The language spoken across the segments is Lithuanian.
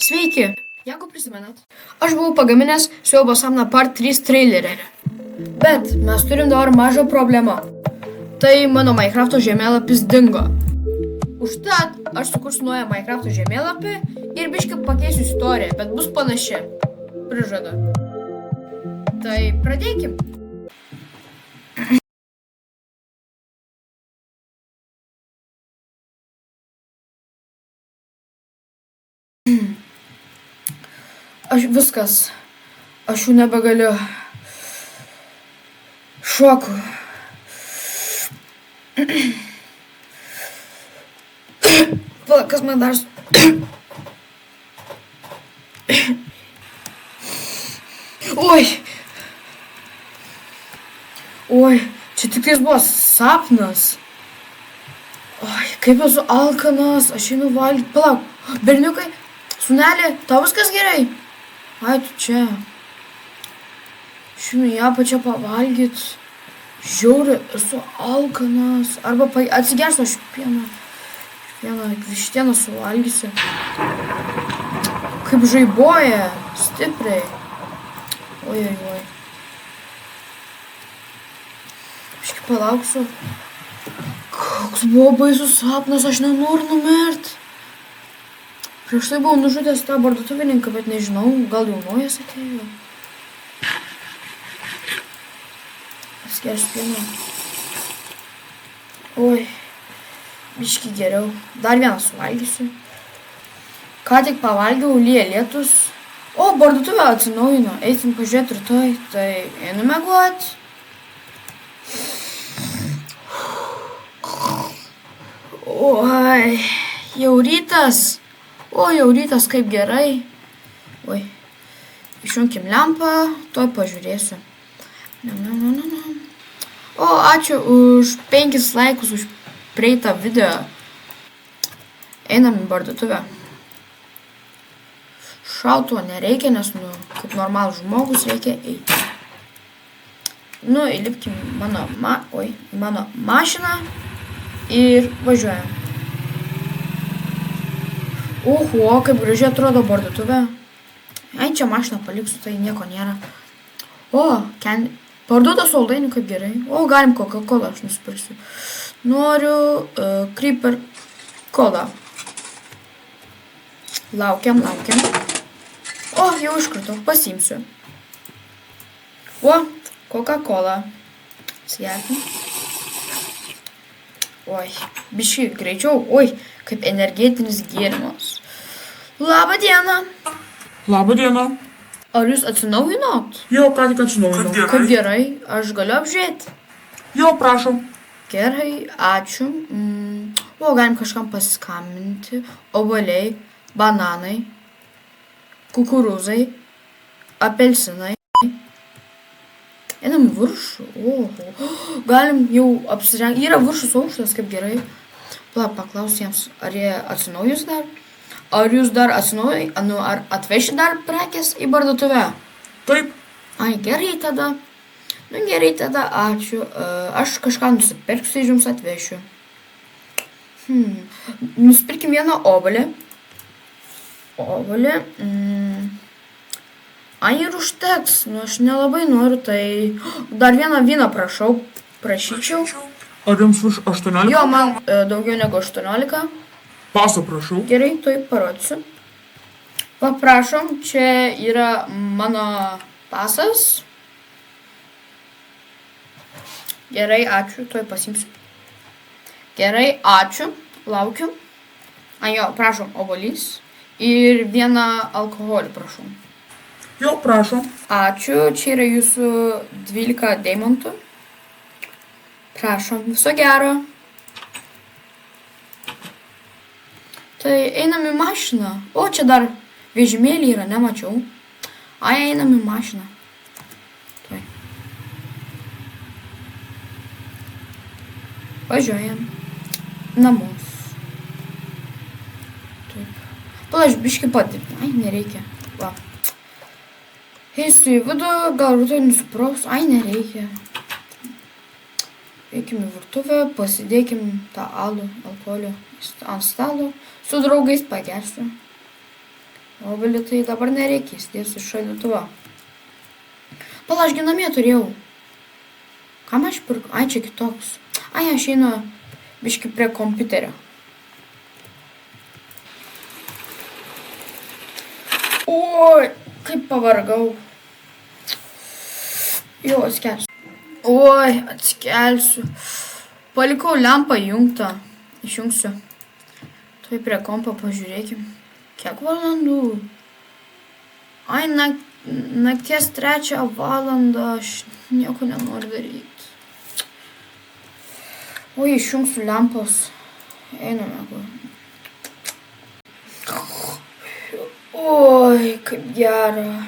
Sveiki! Jeigu prisimenat, aš buvau pagaminęs Siaubo sapną part 3 trailerį. Bet mes turim dabar mažą problemą. Tai mano Minecrafto žemėlapis dingo. Užtat aš sukursiu naują Minecrafto žemėlapį ir biškį pakeisiu istoriją, bet bus panaši. Prižadu. Tai pradėkim. Aš jau nebegaliu. Šoku. Pala, kas man dar... Oi, čia tik tais buvo sapnas. Oi, kaip esu alkanas, aš einu valgyti. Palauk, berniukai, sūneli, tau viskas gerai? Ai, tu čia. Šinu į apačią pavalgyt. Žiauri, esu alkanas. Arba atsigersiu aš vištieną suvalgysiu. Kaip žaibuoja, stipriai. Oi. Aš palauksiu. Koks buvo baisus sapnas, aš nenoriu numirt. Prieš tai buvau nužudęs tą parduotuvininką, bet nežinau, gal jau naujas atėjo. Atsgersiu pieną. Oi, biškį geriau. Dar vieną suvalgysiu. Ką tik pavalgiau, lyja lietus. O, parduotuvė atsinaujino. Eisim pažiūrėti rytoj, tai einu miegot. Oi, jau rytas. O, jau rytas, kaip gerai. Oi, išjunkim lempą, tuoj pažiūrėsiu. O, ačiū už 5 laikus už praeitą video. Einam į parduotuvę. Šautuvo nereikia, nes, kaip normalus žmogus reikia eiti. Įlipkim į mano mašiną ir važiuojam. Oho, kaip gražiai atrodo parduotuvė. Ai, čia mašiną paliksiu, tai nieko nėra. O, parduoda saldainių, kaip gerai. O, galim Coca-Cola aš nusipirksiu. Noriu Creeper Cola. Laukiam. O, jau iškrito, pasiimsiu. O, Coca-Cola. Sgerkim. Oi, biškį greičiau. Oi, kaip energetinis gėrimas. Labą dieną. Labą dieną. Ar jūs atsinaujinot? Jau, ką tik atsinaujinau. Kaip gerai, aš galiu apžiūrėti. Jau, prašom. Gerai, ačiū. O, galim kažkam pasiskambinti. Obuoliai, bananai, kukurūzai, apelsinai. Einam viršų. Oho. Galim jau apsirengti. Yra viršus aukštas, kaip gerai. Paklausiu jiems, ar jie atsinaujus dar? Ar jūs dar ar atveši dar prekės į parduotuvę? Taip. Ai, gerai tada. Gerai tada, ačiū. Aš kažką nusipirksiu ir jums atvešiu. Nusipirkim vieną obuolį. Ai, ir užteks. Aš nelabai noriu, tai... Dar vieną vyną prašyčiau. Ar jums už 18? Jo, man daugiau negu 18. Paso prašau. Gerai, tuoj parodysiu. Paprašom, čia yra mano pasas. Gerai, ačiū, tuoj pasiimsiu. Gerai, ačiū, laukiu. Jo, prašom, obuolys. Ir vieną alkoholį, prašau. Jau, prašom. Ačiū, čia yra jūsų 12 deimantų. Prašom, viso gero. Tai einam į mašiną. O, čia dar vežimėlį yra, nemačiau. Ai, einam į mašiną. Tuoj. Važiuojam. Namus. Taip. Palaž, biškį padirbti. Ai, nereikia. Va. Eisiu į vidų, gal rytoj nusipraus. Ai, nereikia. Eikim į virtuvę, pasidėkim tą alų, alkoholį ant stalo. Su draugais pagersiu. Obuolį tai dabar nereikės, dėsiu šaldytuvą. Pala, ašgi namie turėjau. Kam aš pirku? Ai, čia kitoks. Ai, aš einu biški prie kompiuterio. Oi, kaip pavargau. Jo, atsikelsiu. Oi, atsikelsiu. Palikau lempą įjungtą. Išjungsiu. Tuoj prie kompo pažiūrėkim. Kiek valandų? Ai, nakties 3 valandą. Aš nieko nenoriu daryti. Oi, išjungsiu lempos. Einame. Oi, kaip gera.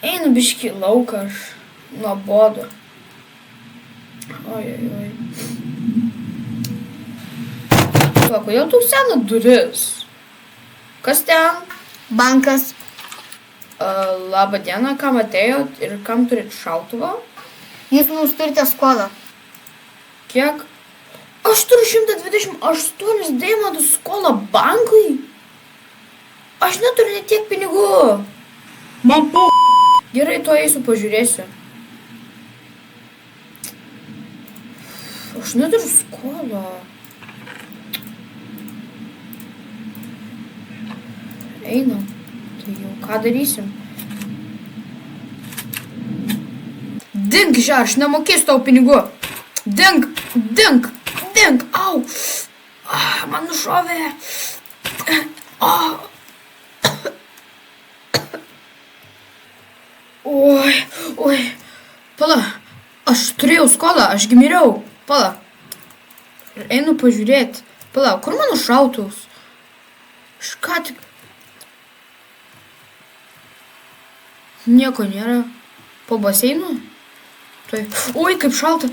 Einu biškį lauką aš. Nuobodu. Oi. Va, kodėl tau sena duris? Kas ten? Bankas. Labą dieną, kam atėjot ir kam turit šautuvą? Jūs mums turite skolą. Kiek? Aš turiu 128 deimantų skolą bankui? Aš neturiu net tiek pinigų. Man po... Gerai, to eisiu pažiūrėsiu. Aš neturiu skolą. Einam. Tai jau ką darysim? Dink, žia, aš nemokėsiu tau pinigų. Dink. Au. Man nušovė. Oi. Pala, aš turėjau skolą, aš gimiriau. Pala. Einu pažiūrėti. Pala, kur mano šautuvas? Aš ką tik... Nieko nėra. Po baseinu? Tai... Oi, kaip šalta.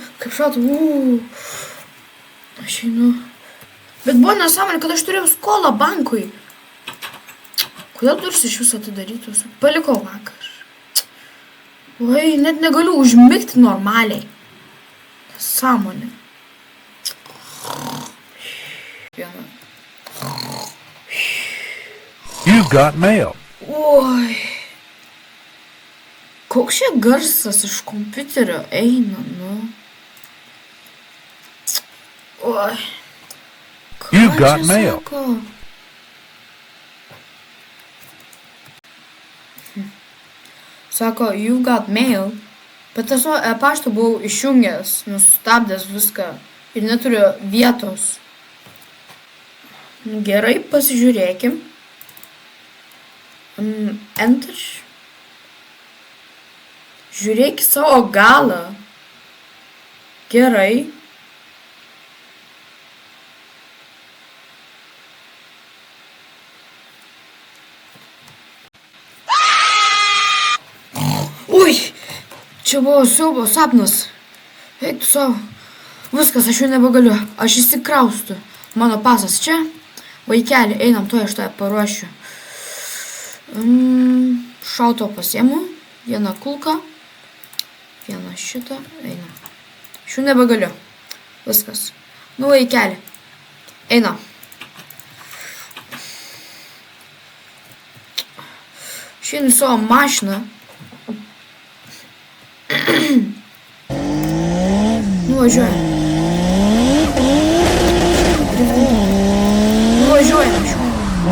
Aš einu. Bet buvo nesąmonė, kad aš turėjau skolą bankui. Kodėl duris iš viso atidarytos? Palikau vakar. Oi, net negaliu užmigti normaliai. Nesąmonė. You've got mail. Oi. Koks čia garsas iš kompiuterio eina, nu? Oi. You've got mail. Sako, you've got mail, bet aš paštą buvau išjungęs, sustabdęs viską ir neturiu vietos. Gerai, pasižiūrėkim. Enter. Žiūrėk į savo galą. Gerai. Ui, čia buvo siaubo sapnas. Eik tu savo. Viskas, aš jau nebegaliu. Aš įsikraustu. Mano pasas čia. Vaikeli, einam, tuoj aš tave paruošiu. Šauto pasiemu. Vieną kulką. Vieną šitą. Einam. Aš jau nebegaliu. Viskas. Nu, vaikeli. Einam. Aš einu į savo mašiną. Nuvažiuojam.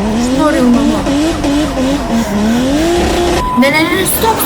Aš noriu jau namo. Ne, stop.